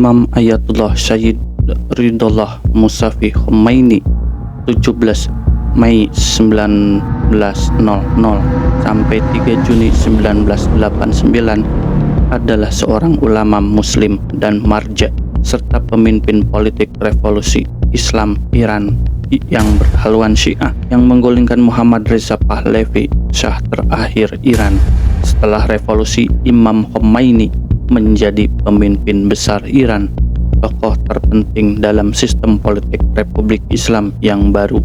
Imam Ayatullah Syed Ridhollah Musafi Khomeini 17 Mei 1900 sampai 3 Juni 1989 adalah seorang ulama muslim dan marja serta pemimpin politik revolusi Islam Iran yang berhaluan Syiah yang menggulingkan Muhammad Reza Pahlavi, Syah terakhir Iran. Setelah revolusi, Imam Khomeini menjadi pemimpin besar Iran, tokoh terpenting dalam sistem politik Republik Islam yang baru.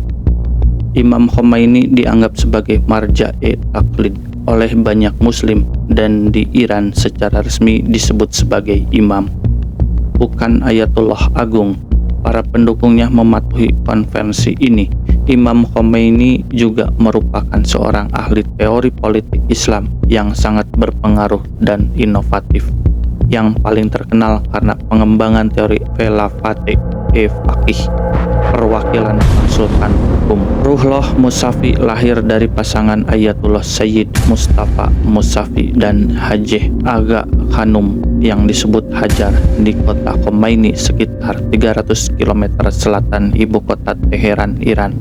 Imam Khomeini dianggap sebagai marja-e taklid oleh banyak muslim dan di Iran secara resmi disebut sebagai imam, bukan Ayatullah Agung. Para pendukungnya mematuhi konvensi ini. Imam Khomeini juga merupakan seorang ahli teori politik Islam yang sangat berpengaruh dan inovatif, yang paling terkenal karena pengembangan teori Velafate Faqih, perwakilan konsultan hukum. Ruhollah Musafi lahir dari pasangan Ayatullah Sayyid Mustafa Musafi dan Hajeh Aga Khanum yang disebut Hajar di kota Khomeini sekitar 300 km selatan ibu kota Teheran, Iran.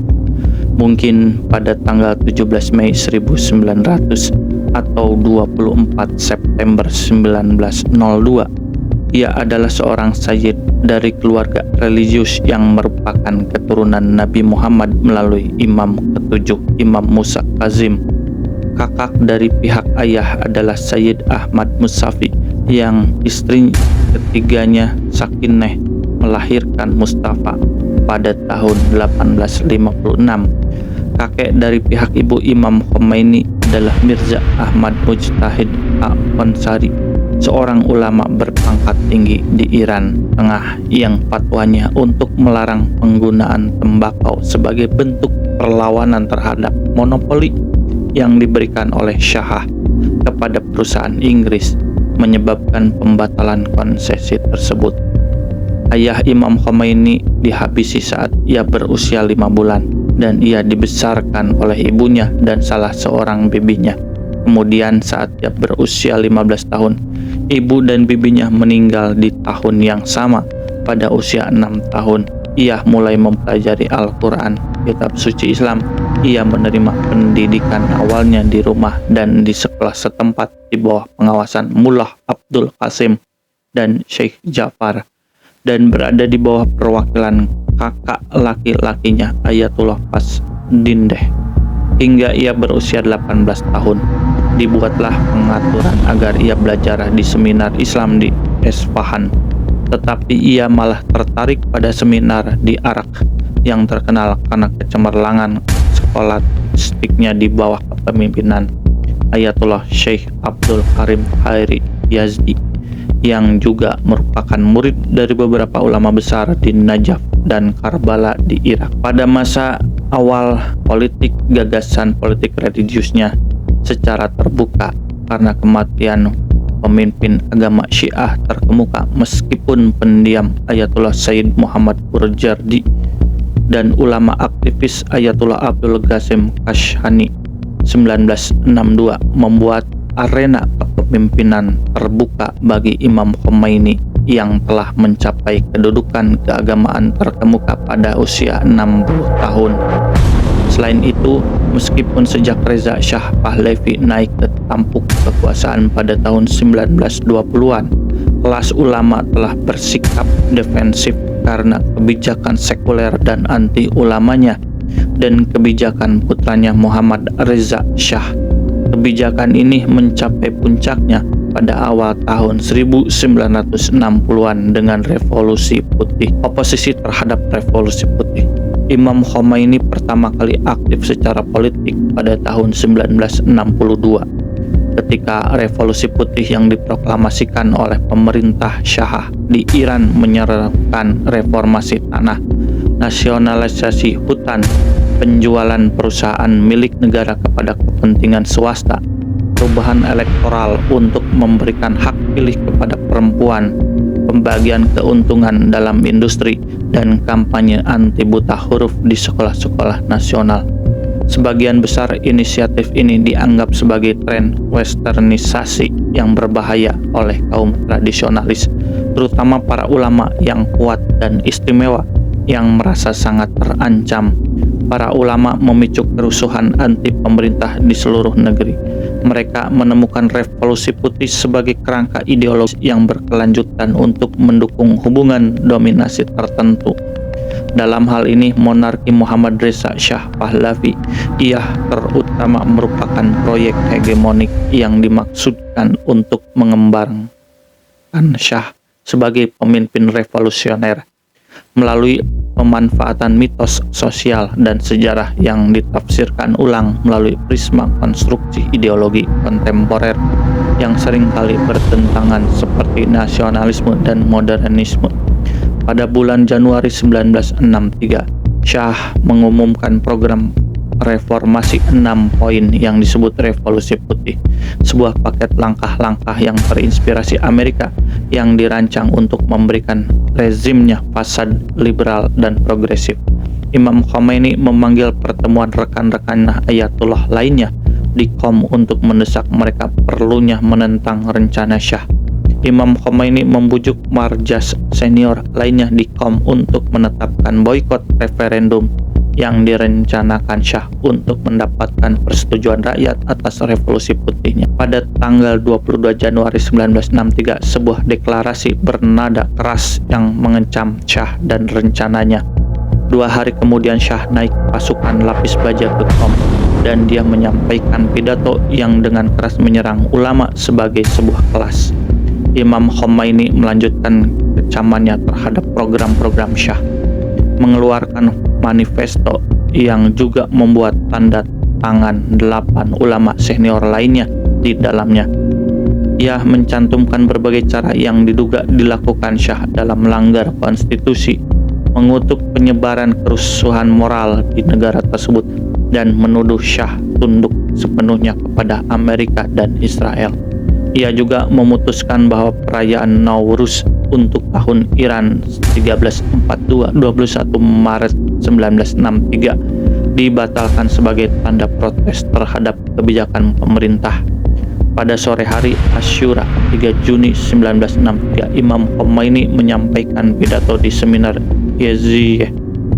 Mungkin pada tanggal 17 Mei 1900 atau 24 September 1902. Ia adalah seorang sayyid dari keluarga religius yang merupakan keturunan Nabi Muhammad melalui imam ketujuh, Imam Musa Kazim. Kakak dari pihak ayah adalah Sayyid Ahmad Musafi yang istri ketiganya Sakineh melahirkan Mustafa pada tahun 1856. Kakek dari pihak ibu Imam Khomeini adalah Mirza Ahmad Mujtahid Aqonsari, seorang ulama berpangkat tinggi di Iran Tengah yang fatwanya untuk melarang penggunaan tembakau sebagai bentuk perlawanan terhadap monopoli yang diberikan oleh Syah kepada perusahaan Inggris menyebabkan pembatalan konsesi tersebut. Ayah Imam Khomeini dihabisi saat ia berusia 5 bulan dan ia dibesarkan oleh ibunya dan salah seorang bibinya. Kemudian saat ia berusia 15 tahun, ibu dan bibinya meninggal di tahun yang sama. Pada usia 6 tahun, ia mulai mempelajari Al-Quran, kitab suci Islam. Ia menerima pendidikan awalnya di rumah dan di sekolah setempat di bawah pengawasan Mullah Abdul Qasim dan Syekh Ja'far, dan berada di bawah perwakilan kakak laki-lakinya Ayatullah Fasdindeh. Hingga ia berusia 18 tahun, dibuatlah pengaturan agar ia belajar di seminar Islam di Esfahan. Tetapi ia malah tertarik pada seminar di Arak yang terkenal karena kecemerlangan skolastiknya di bawah kepemimpinan Ayatullah Syekh Abdul Karim Khairi Yazdi, yang juga merupakan murid dari beberapa ulama besar di Najaf dan Karbala di Irak. Pada masa awal politik, gagasan politik religiusnya secara terbuka karena kematian pemimpin agama Syiah terkemuka, meskipun pendiam Ayatullah Sayyid Muhammad Burjardi dan ulama aktivis Ayatullah Abdul Qasim Kashani 1962 membuat arena kepemimpinan terbuka bagi Imam Khomeini yang telah mencapai kedudukan keagamaan terkemuka pada usia 60 tahun. Selain itu, meskipun sejak Reza Shah Pahlavi naik ke tampuk kekuasaan pada tahun 1920-an, kelas ulama telah bersikap defensif karena kebijakan sekuler dan anti-ulamanya dan kebijakan putranya Muhammad Reza Shah. Kebijakan ini mencapai puncaknya pada awal tahun 1960-an dengan Revolusi Putih. Oposisi terhadap Revolusi Putih. Imam Khomeini pertama kali aktif secara politik pada tahun 1962 ketika Revolusi Putih yang diproklamasikan oleh pemerintah Syah di Iran menyerukan reformasi tanah, nasionalisasi hutan, penjualan perusahaan milik negara kepada kepentingan swasta, perubahan elektoral untuk memberikan hak pilih kepada perempuan, pembagian keuntungan dalam industri, dan kampanye anti buta huruf di sekolah-sekolah nasional. Sebagian besar inisiatif ini dianggap sebagai tren westernisasi yang berbahaya oleh kaum tradisionalis terutama para ulama yang kuat dan istimewa yang merasa sangat terancam. Para ulama memicu kerusuhan anti pemerintah di seluruh negeri. Mereka menemukan revolusi putih sebagai kerangka ideologis yang berkelanjutan untuk mendukung hubungan dominasi tertentu. Dalam hal ini, monarki Muhammad Reza Shah Pahlavi, ia terutama merupakan proyek hegemonik yang dimaksudkan untuk mengembangkan Shah sebagai pemimpin revolusioner melalui pemanfaatan mitos sosial dan sejarah yang ditafsirkan ulang melalui prisma konstruksi ideologi kontemporer yang seringkali bertentangan seperti nasionalisme dan modernisme. Pada bulan Januari 1963, Shah mengumumkan program reformasi 6 poin yang disebut Revolusi Putih, sebuah paket langkah-langkah yang terinspirasi Amerika yang dirancang untuk memberikan rezimnya fasad liberal dan progresif. Imam Khomeini memanggil pertemuan rekan-rekan Ayatullah lainnya di Qom untuk mendesak mereka perlunya menentang rencana Shah. Imam Khomeini membujuk marjas senior lainnya di Qom untuk menetapkan boikot referendum yang direncanakan Shah untuk mendapatkan persetujuan rakyat atas revolusi putihnya. Pada tanggal 22 Januari 1963, sebuah deklarasi bernada keras yang mengecam Shah dan rencananya. 2 hari kemudian Shah naik pasukan lapis baja ke Qom dan dia menyampaikan pidato yang dengan keras menyerang ulama sebagai sebuah kelas. Imam Khomeini melanjutkan kecamannya terhadap program-program Shah, mengeluarkan manifesto yang juga membuat tanda tangan 8 ulama senior lainnya di dalamnya. Ia mencantumkan berbagai cara yang diduga dilakukan Shah dalam melanggar konstitusi, mengutuk penyebaran kerusuhan moral di negara tersebut, dan menuduh Shah tunduk sepenuhnya kepada Amerika dan Israel. Ia juga memutuskan bahwa perayaan Nowruz untuk tahun Iran 1342 21 Maret 1963 dibatalkan sebagai tanda protes terhadap kebijakan pemerintah. Pada sore hari Asyura 3 Juni 1963, Imam Khomeini menyampaikan pidato di seminar Yazid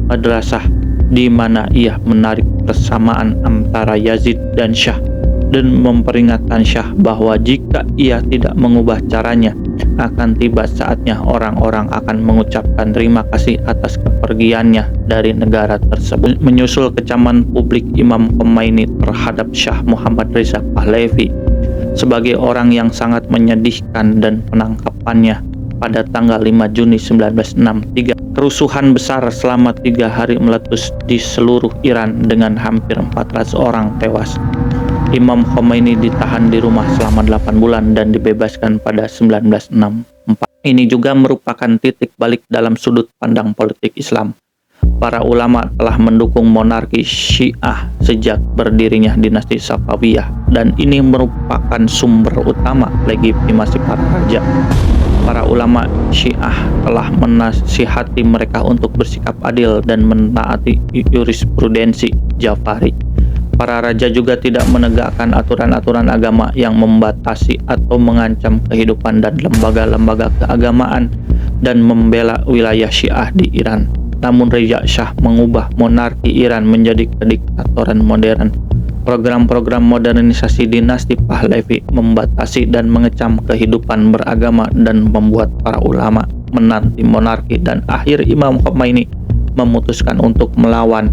Madrasah di mana ia menarik persamaan antara Yazid dan Shah dan memperingatkan Shah bahwa jika ia tidak mengubah caranya, akan tiba saatnya orang-orang akan mengucapkan terima kasih atas kepergiannya dari negara tersebut. Menyusul kecaman publik Imam Khomeini terhadap Shah Muhammad Reza Pahlavi sebagai orang yang sangat menyedihkan dan penangkapannya pada tanggal 5 Juni 1963, kerusuhan besar selama 3 hari meletus di seluruh Iran dengan hampir 400 orang tewas. Imam Khomeini ditahan di rumah selama 8 bulan dan dibebaskan pada 1964. Ini juga merupakan titik balik dalam sudut pandang politik Islam. Para ulama telah mendukung monarki Syiah sejak berdirinya dinasti Safawiyah, dan ini merupakan sumber utama legitimasi para raja. Para ulama Syiah telah menasihati mereka untuk bersikap adil dan menaati jurisprudensi Jafari. Para raja juga tidak menegakkan aturan-aturan agama yang membatasi atau mengancam kehidupan dan lembaga-lembaga keagamaan dan membela wilayah Syiah di Iran. Namun Reza Shah mengubah monarki Iran menjadi kediktatoran modern. Program-program modernisasi dinasti Pahlavi membatasi dan mengecam kehidupan beragama dan membuat para ulama menanti monarki, dan akhir Imam Khomeini memutuskan untuk melawan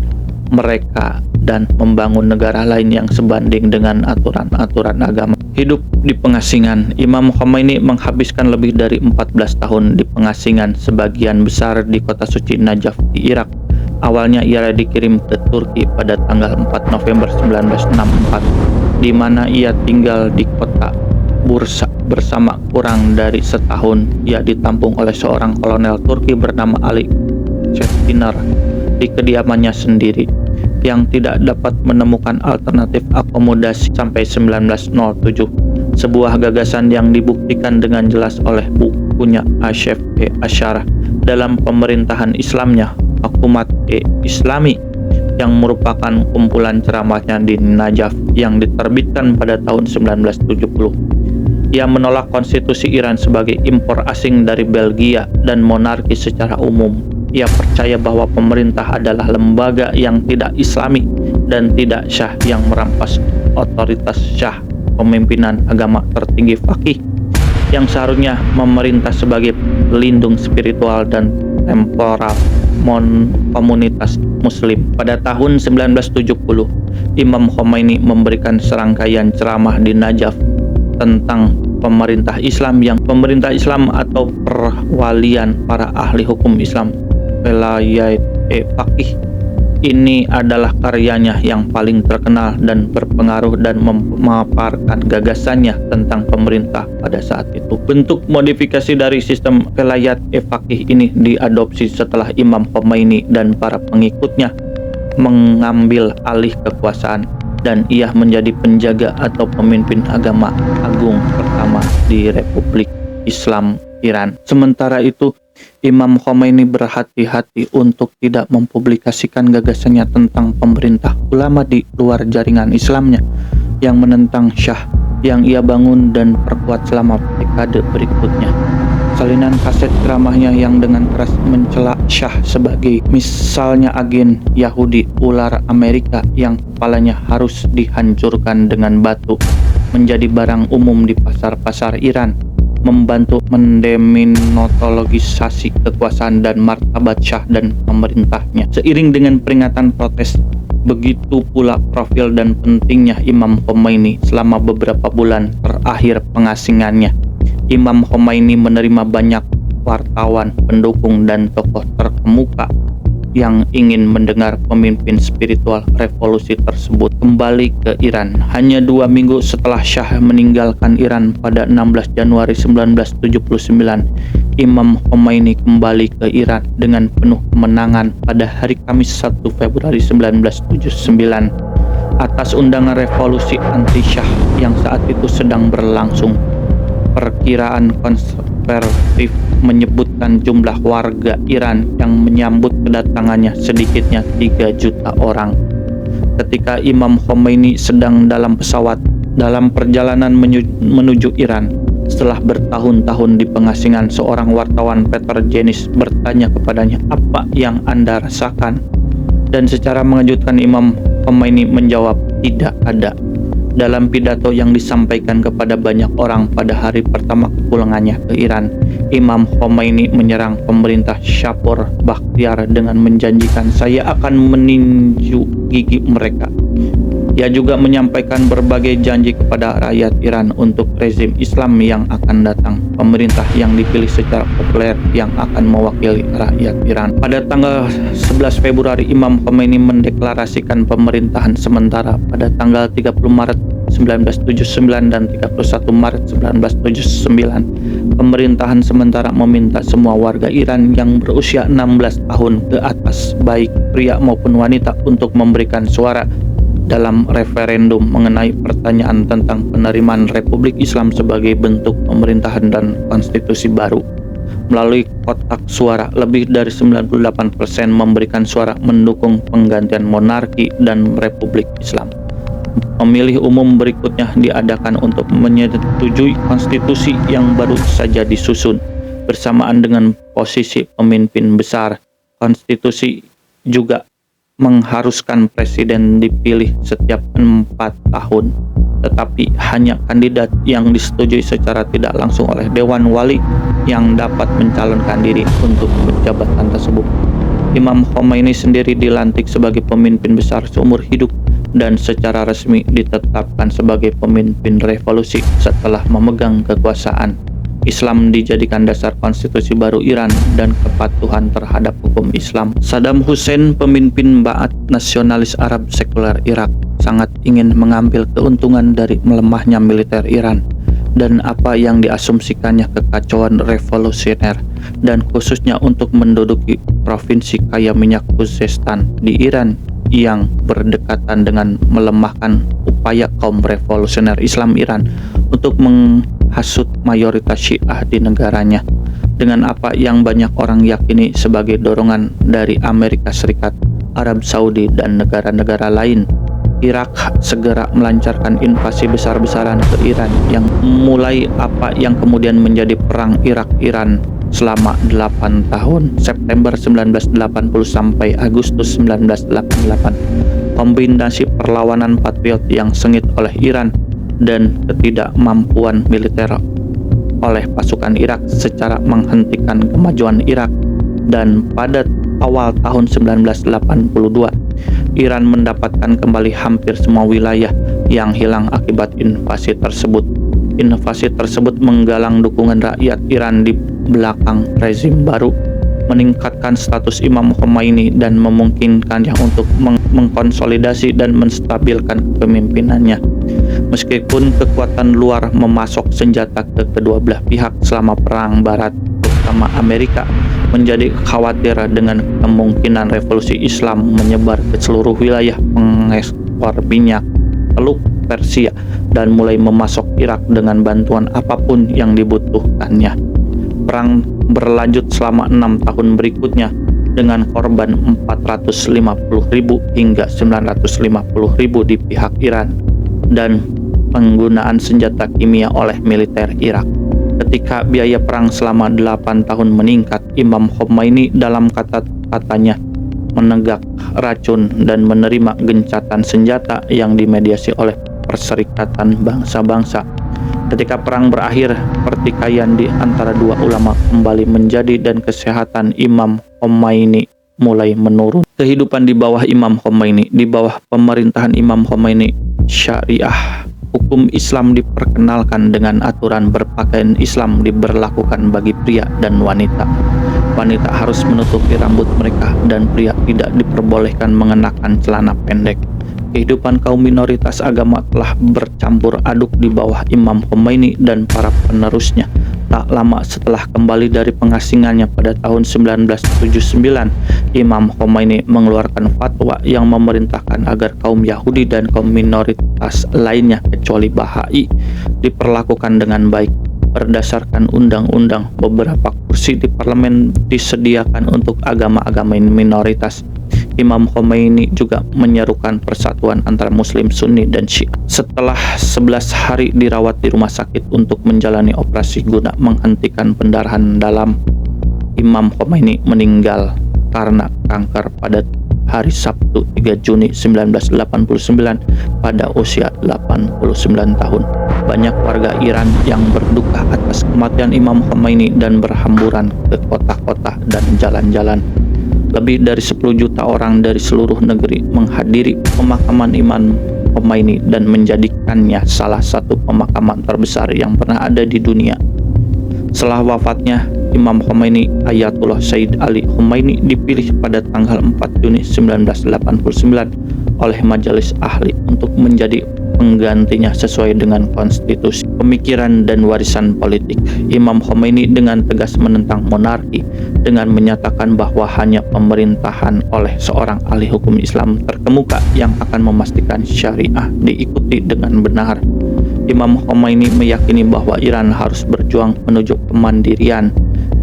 mereka dan membangun negara lain yang sebanding dengan aturan-aturan agama. Hidup di pengasingan. Imam Khomeini menghabiskan lebih dari 14 tahun di pengasingan, sebagian besar di kota suci Najaf di Irak. Awalnya ia dikirim ke Turki pada tanggal 4 November 1964, di mana ia tinggal di kota Bursa bersama kurang dari setahun. Ia ditampung oleh seorang kolonel Turki bernama Ali Çetinar di kediamannya sendiri, yang tidak dapat menemukan alternatif akomodasi sampai 1907. Sebuah gagasan yang dibuktikan dengan jelas oleh bukunya Asyaf Asyarah dalam pemerintahan Islamnya, Hukumat Islami, yang merupakan kumpulan ceramahnya di Najaf yang diterbitkan pada tahun 1970. Ia menolak konstitusi Iran sebagai impor asing dari Belgia dan monarki secara umum. Ia percaya bahwa pemerintah adalah lembaga yang tidak islami dan tidak syah yang merampas otoritas syah, pemimpinan agama tertinggi faqih yang seharusnya memerintah sebagai pelindung spiritual dan temporal komunitas muslim. Pada tahun 1970, Imam Khomeini memberikan serangkaian ceramah di Najaf tentang pemerintah Islam atau perwalian para ahli hukum Islam, Velayat Faqih. Ini adalah karyanya yang paling terkenal dan berpengaruh dan memaparkan gagasannya tentang pemerintah pada saat itu. Bentuk modifikasi dari sistem Velayat Faqih ini diadopsi setelah Imam Khomeini dan para pengikutnya mengambil alih kekuasaan, dan ia menjadi penjaga atau pemimpin agama agung pertama di Republik Islam Iran. Sementara itu, Imam Khomeini berhati-hati untuk tidak mempublikasikan gagasannya tentang pemerintah ulama di luar jaringan Islamnya yang menentang Syah yang ia bangun dan perkuat selama dekade berikutnya. Salinan kaset ceramahnya yang dengan keras mencela Syah sebagai misalnya agen Yahudi ular Amerika yang kepalanya harus dihancurkan dengan batu menjadi barang umum di pasar-pasar Iran, membantu mendeminotologisasi kekuasaan dan martabat Syah dan pemerintahnya. Seiring dengan peringatan protes, begitu pula profil dan pentingnya Imam Khomeini selama beberapa bulan terakhir pengasingannya. Imam Khomeini menerima banyak wartawan, pendukung, dan tokoh terkemuka yang ingin mendengar pemimpin spiritual revolusi tersebut kembali ke Iran. Hanya 2 minggu setelah Syah meninggalkan Iran pada 16 Januari 1979, Imam Khomeini kembali ke Iran dengan penuh kemenangan pada hari Kamis 1 Februari 1979 atas undangan revolusi anti-Syah yang saat itu sedang berlangsung. Perkiraan konservatif menyebutkan jumlah warga Iran yang menyambut kedatangannya sedikitnya 3 juta orang. Ketika Imam Khomeini sedang dalam pesawat dalam perjalanan menuju Iran, setelah bertahun-tahun di pengasingan, seorang wartawan Peter Jenis bertanya kepadanya, "Apa yang Anda rasakan?" Dan secara mengejutkan Imam Khomeini menjawab, "Tidak ada." Dalam pidato yang disampaikan kepada banyak orang pada hari pertama kepulangannya ke Iran, Imam Khomeini menyerang pemerintah Shapor Bakhtiar dengan menjanjikan, "Saya akan meninju gigi mereka." Ia juga menyampaikan berbagai janji kepada rakyat Iran untuk rezim Islam yang akan datang, pemerintah yang dipilih secara populer yang akan mewakili rakyat Iran. Pada tanggal 11 Februari, Imam Khomeini mendeklarasikan pemerintahan sementara. Pada tanggal 30 Maret 1979 dan 31 Maret 1979, pemerintahan sementara meminta semua warga Iran yang berusia 16 tahun ke atas, baik pria maupun wanita, untuk memberikan suara dalam referendum mengenai pertanyaan tentang penerimaan Republik Islam sebagai bentuk pemerintahan dan konstitusi baru. Melalui kotak suara, lebih dari 98% memberikan suara mendukung penggantian monarki dan Republik Islam. Pemilih umum berikutnya diadakan untuk menyetujui konstitusi yang baru saja disusun. Bersamaan dengan posisi pemimpin besar, konstitusi juga mengharuskan presiden dipilih setiap 4 tahun, tetapi hanya kandidat yang disetujui secara tidak langsung oleh Dewan Wali yang dapat mencalonkan diri untuk jabatan tersebut. Imam Khomeini sendiri dilantik sebagai pemimpin besar seumur hidup dan secara resmi ditetapkan sebagai pemimpin revolusi setelah memegang kekuasaan. Islam dijadikan dasar konstitusi baru Iran dan kepatuhan terhadap hukum Islam. Saddam Hussein, pemimpin Ba'ath nasionalis Arab sekuler Irak, sangat ingin mengambil keuntungan dari melemahnya militer Iran dan apa yang diasumsikannya kekacauan revolusioner, dan khususnya untuk menduduki provinsi kaya minyak Khuzestan di Iran yang berdekatan dengan melemahkan upaya kaum revolusioner Islam Iran untuk menghasut mayoritas Syiah di negaranya, dengan apa yang banyak orang yakini sebagai dorongan dari Amerika Serikat, Arab Saudi, dan negara-negara lain. Irak segera melancarkan invasi besar-besaran ke Iran yang mulai apa yang kemudian menjadi perang Irak-Iran selama 8 tahun, September 1980 sampai Agustus 1988. Kombinasi perlawanan patriot yang sengit oleh Iran dan ketidakmampuan militer oleh pasukan Irak secara menghentikan kemajuan Irak, dan pada awal tahun 1982 Iran mendapatkan kembali hampir semua wilayah yang hilang akibat invasi tersebut. Invasi tersebut menggalang dukungan rakyat Iran di belakang rezim baru, meningkatkan status Imam Khomeini dan memungkinkannya untuk mengkonsolidasi dan menstabilkan kepemimpinannya. Meskipun kekuatan luar memasok senjata ke kedua belah pihak selama Perang Barat, terutama Amerika, menjadi khawatir dengan kemungkinan revolusi Islam menyebar ke seluruh wilayah pengekspor minyak Teluk Persia dan mulai memasok Irak dengan bantuan apapun yang dibutuhkannya. Perang berlanjut selama 6 tahun berikutnya dengan korban 450.000 hingga 950.000 di pihak Iran dan penggunaan senjata kimia oleh militer Irak. Ketika biaya perang selama 8 tahun meningkat, Imam Khomeini dalam kata-katanya menegak racun dan menerima gencatan senjata yang dimediasi oleh Perserikatan Bangsa-Bangsa. Ketika perang berakhir, pertikaian di antara dua ulama kembali menjadi dan kesehatan Imam Khomeini mulai menurun. Kehidupan di bawah Imam Khomeini, di bawah pemerintahan Imam Khomeini, syariah hukum Islam diperkenalkan dengan aturan berpakaian Islam diberlakukan bagi pria dan wanita. Wanita harus menutupi rambut mereka dan pria tidak diperbolehkan mengenakan celana pendek. Kehidupan kaum minoritas agama telah bercampur aduk di bawah Imam Khomeini dan para penerusnya. Tak lama setelah kembali dari pengasingannya pada tahun 1979, Imam Khomeini mengeluarkan fatwa yang memerintahkan agar kaum Yahudi dan kaum minoritas lainnya kecuali Bahai diperlakukan dengan baik. Berdasarkan undang-undang, beberapa kursi di parlemen disediakan untuk agama-agama minoritas. Imam Khomeini juga menyerukan persatuan antara Muslim Sunni dan Syiah. Setelah 11 hari dirawat di rumah sakit untuk menjalani operasi guna menghentikan pendarahan dalam, Imam Khomeini meninggal karena kanker pada hari Sabtu 3 Juni 1989 pada usia 89 tahun. Banyak warga Iran yang berduka atas kematian Imam Khomeini dan berhamburan ke kota-kota dan jalan-jalan. Lebih dari 10 juta orang dari seluruh negeri menghadiri pemakaman Imam Khomeini dan menjadikannya salah satu pemakaman terbesar yang pernah ada di dunia. Setelah wafatnya, Imam Khomeini, Ayatullah Sayyid Ali Khomeini dipilih pada tanggal 4 Juni 1989 oleh Majelis Ahli untuk menjadi penggantinya sesuai dengan konstitusi, pemikiran dan warisan politik. Imam Khomeini dengan tegas menentang monarki dengan menyatakan bahwa hanya pemerintahan oleh seorang ahli hukum Islam terkemuka yang akan memastikan syariah diikuti dengan benar. Imam Khomeini meyakini bahwa Iran harus berjuang menuju kemandirian.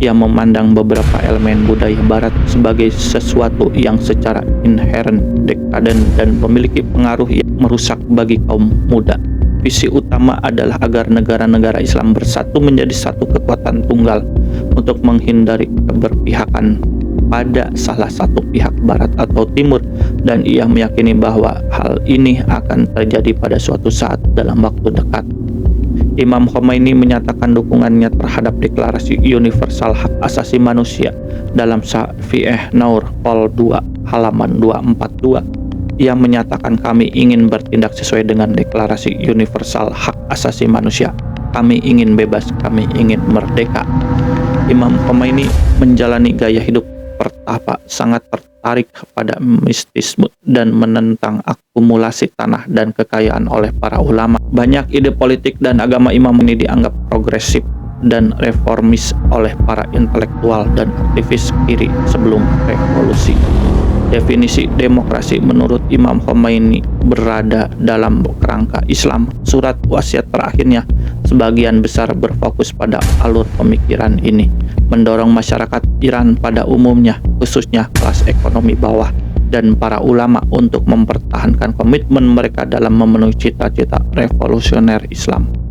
Ia memandang beberapa elemen budaya barat sebagai sesuatu yang secara inheren dekaden dan memiliki pengaruh yang merusak bagi kaum muda. Visi utama adalah agar negara-negara Islam bersatu menjadi satu kekuatan tunggal untuk menghindari keberpihakan pada salah satu pihak barat atau timur, dan ia meyakini bahwa hal ini akan terjadi pada suatu saat dalam waktu dekat. Imam Khomeini menyatakan dukungannya terhadap Deklarasi Universal Hak Asasi Manusia dalam Safieh Naur Vol 2 halaman 242. Ia menyatakan, kami ingin bertindak sesuai dengan Deklarasi Universal Hak Asasi Manusia. Kami ingin bebas, kami ingin merdeka. Imam Khomeini menjalani gaya hidup pertapa, sangat tertarik pada mistisme dan menentang akumulasi tanah dan kekayaan oleh para ulama. Banyak ide politik dan agama Imam ini dianggap progresif dan reformis oleh para intelektual dan aktivis kiri sebelum revolusi. Definisi demokrasi menurut Imam Khomeini berada dalam kerangka Islam. Surat wasiat terakhirnya sebagian besar berfokus pada alur pemikiran ini, mendorong masyarakat Iran pada umumnya, khususnya kelas ekonomi bawah, dan para ulama untuk mempertahankan komitmen mereka dalam memenuhi cita-cita revolusioner Islam.